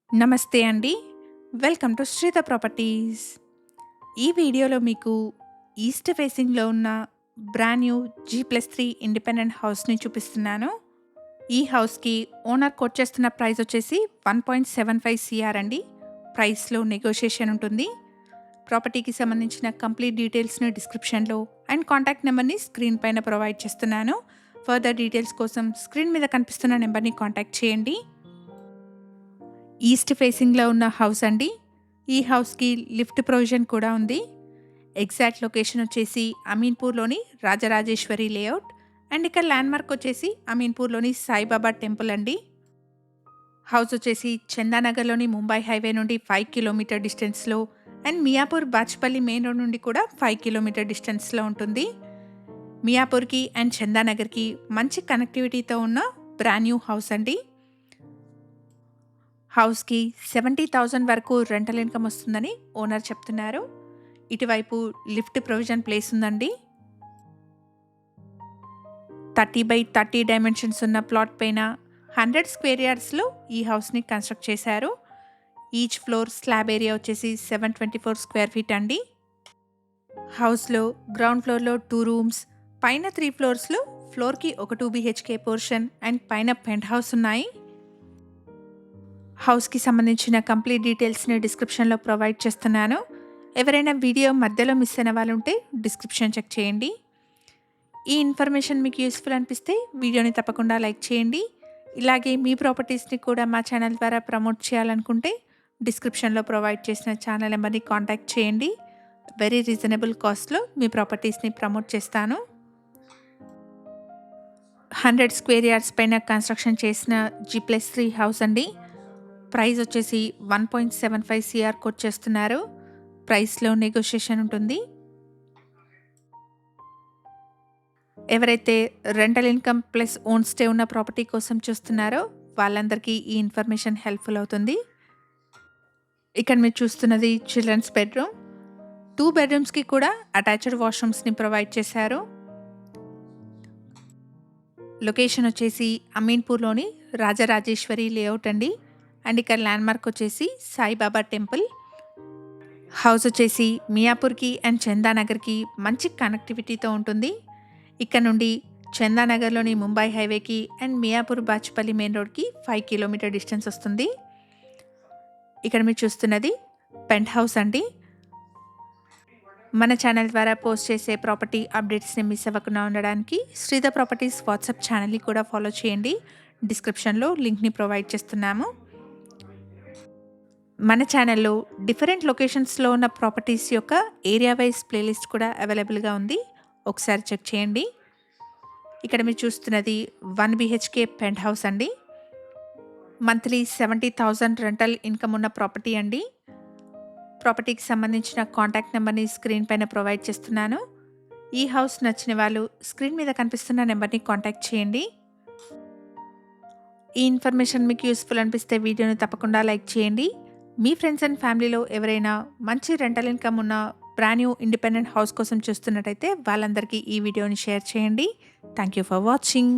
నమస్తే అండి. Welcome to Shrita Properties. ఈ వీడియోలో మీకు ఈస్ట్ ఫేసింగ్‌లో ఉన్న బ్రాండ్ న్యూ G+3 ఇండిపెండెంట్ హౌస్‌ని చూపిస్తున్నాను. ఈ హౌస్‌కి ఓనర్ కోట్ చేస్తున్న ప్రైస్ వచ్చేసి 1.75 సీఆర్ అండి. ప్రైస్‌లో నెగోషియేషన్ ఉంటుంది. ప్రాపర్టీకి సంబంధించిన కంప్లీట్ డీటెయిల్స్‌ని డిస్క్రిప్షన్‌లో అండ్ కాంటాక్ట్ నెంబర్‌ని స్క్రీన్ పైన ప్రొవైడ్ చేస్తున్నాను. ఫర్దర్ డీటెయిల్స్ కోసం స్క్రీన్ మీద కనిపిస్తున్న నెంబర్‌ని కాంటాక్ట్ చేయండి. ఈస్ట్ ఫేసింగ్‌లో ఉన్న హౌస్ అండి. ఈ హౌస్‌కి లిఫ్ట్ ప్రొవిజన్ కూడా ఉంది. ఎగ్జాక్ట్ లొకేషన్ వచ్చేసి అమీన్పూర్‌లోని రాజరాజేశ్వరి లేఅవుట్ అండ్ ఇక్కడ ల్యాండ్‌మార్క్ వచ్చేసి అమీన్పూర్‌లోని సాయిబాబా టెంపుల్ అండి. హౌస్ వచ్చేసి చందానగర్‌లోని ముంబై హైవే నుండి 5 కిలోమీటర్ డిస్టెన్స్‌లో and Miyapur Bachupally main road నుండి కూడా 5 కిలోమీటర్ డిస్టెన్స్‌లో ఉంటుంది. మియాపూర్‌కి అండ్ చందానగర్‌కి మంచి కనెక్టివిటీతో ఉన్న బ్రాండ్ న్యూ హౌస్ అండి. హౌస్‌కి 70,000 వరకు రెంటల్ ఇన్‌కమ్ వస్తుందని ఓనర్ చెప్తున్నారు. ఇటువైపు లిఫ్ట్ ప్రొవిజన్ ప్లేస్ ఉందండి. 30/30 డైమెన్షన్స్ ఉన్న ప్లాట్ పైన 100 స్క్వేర్ యార్డ్స్‌లో ఈ హౌస్‌ని కన్‌స్ట్రక్ట్ చేశారు. ఈచ్ ఫ్లోర్ స్లాబ్ ఏరియా వచ్చేసి 724 స్క్వేర్ ఫీట్ అండి. హౌస్‌లో గ్రౌండ్ ఫ్లోర్‌లో 2 రూమ్స్, పైన 3 ఫ్లోర్స్‌లో ఫ్లోర్‌కి ఒక 2 బీహెచ్‌కే పోర్షన్ అండ్ పైన పెంట్ హౌస్ ఉన్నాయి. హౌస్‌కి సంబంధించిన కంప్లీట్ డీటెయిల్స్‌ని డిస్క్రిప్షన్‌లో ప్రొవైడ్ చేస్తున్నాను. ఎవరైనా వీడియో మధ్యలో మిస్ అయిన వాళ్ళుంటే డిస్క్రిప్షన్ చెక్ చేయండి. ఈ ఇన్ఫర్మేషన్ మీకు యూస్‌ఫుల్ అనిపిస్తే వీడియోని తప్పకుండా లైక్ చేయండి. ఇలాగే మీ ప్రాపర్టీస్‌ని కూడా మా ఛానల్ ద్వారా ప్రమోట్ చేయాలనుకుంటే డిస్క్రిప్షన్‌లో ప్రొవైడ్ చేసిన ఛానల్ నెంబర్‌ని కాంటాక్ట్ చేయండి. వెరీ రీజనబుల్ కాస్ట్‌లో మీ ప్రాపర్టీస్‌ని ప్రమోట్ చేస్తాను. 100 స్క్వేర్ యార్డ్స్ పైన కన్‌స్ట్రక్షన్ చేసిన G+3 హౌస్ అండి. ప్రైస్ వచ్చేసి 1.75 సీఆర్ కోట్ చేస్తున్నారు. ప్రైస్‌లో నెగోషియేషన్ ఉంటుంది. ఎవరైతే rental income plus own stay ఉన్న ప్రాపర్టీ కోసం చూస్తున్నారో వాళ్ళందరికీ ఈ ఇన్ఫర్మేషన్ హెల్ప్‌ఫుల్ అవుతుంది. ఇక్కడ మీరు చూస్తున్నది చిల్డ్రన్స్ బెడ్‌రూమ్. 2 బెడ్‌రూమ్స్‌కి కూడా అటాచ్డ్ వాష్‌రూమ్స్‌ని ప్రొవైడ్ చేశారు. లొకేషన్ వచ్చేసి అమీన్పూర్‌లోని రాజరాజేశ్వరి లేఅవుట్ అండి. అండ్ ఇక్కడ ల్యాండ్‌మార్క్ వచ్చేసి సాయిబాబా టెంపుల్. హౌస్ వచ్చేసి మియాపూర్‌కి అండ్ చందానగర్‌కి మంచి కనెక్టివిటీతో ఉంటుంది. ఇక్కడ నుండి చందానగర్‌లోని ముంబై హైవేకి అండ్ మియాపూర్ బాచ్పల్లి మెయిన్ రోడ్‌కి 5 కిలోమీటర్ డిస్టెన్స్ వస్తుంది. ఇక్కడ మీరు చూస్తున్నది పెంట్ హౌస్ అండి. మన ఛానల్ ద్వారా పోస్ట్ చేసే ప్రాపర్టీ అప్డేట్స్‌ని మిస్ అవ్వకుండా ఉండడానికి శ్రీధర్ ప్రాపర్టీస్ వాట్సాప్ ఛానల్‌ని కూడా ఫాలో చేయండి. డిస్క్రిప్షన్‌లో లింక్‌ని ప్రొవైడ్ చేస్తున్నాము. మన ఛానల్‌లో డిఫరెంట్ లొకేషన్స్‌లో ఉన్న ప్రాపర్టీస్ యొక్క ఏరియా వైస్ ప్లేలిస్ట్ కూడా అవైలబుల్‌గా ఉంది. ఒకసారి చెక్ చేయండి. ఇక్కడ మీరు చూస్తున్నది 1 బీహెచ్‌కే పెంట్ హౌస్ అండి. మంత్లీ 70,000 రెంటల్ ఇన్‌కమ్ ఉన్న ప్రాపర్టీ అండి. ప్రాపర్టీకి సంబంధించిన కాంటాక్ట్ నెంబర్‌ని స్క్రీన్ పైన ప్రొవైడ్ చేస్తున్నాను. ఈ హౌస్ నచ్చిన వాళ్ళు స్క్రీన్ మీద కనిపిస్తున్న నెంబర్‌ని కాంటాక్ట్ చేయండి. ఈ ఇన్ఫర్మేషన్ మీకు యూస్‌ఫుల్ అనిపిస్తే వీడియోని తప్పకుండా లైక్ చేయండి. మీ ఫ్రెండ్స్ అండ్ ఫ్యామిలీలో ఎవరైనా మంచి రెంటల్ ఇన్‌కమ్ ఉన్న బ్రాండ్ న్యూ ఇండిపెండెంట్ హౌస్ కోసం చూస్తున్నట్టయితే వాళ్ళందరికీ ఈ వీడియోని షేర్ చేయండి. Thank you for watching.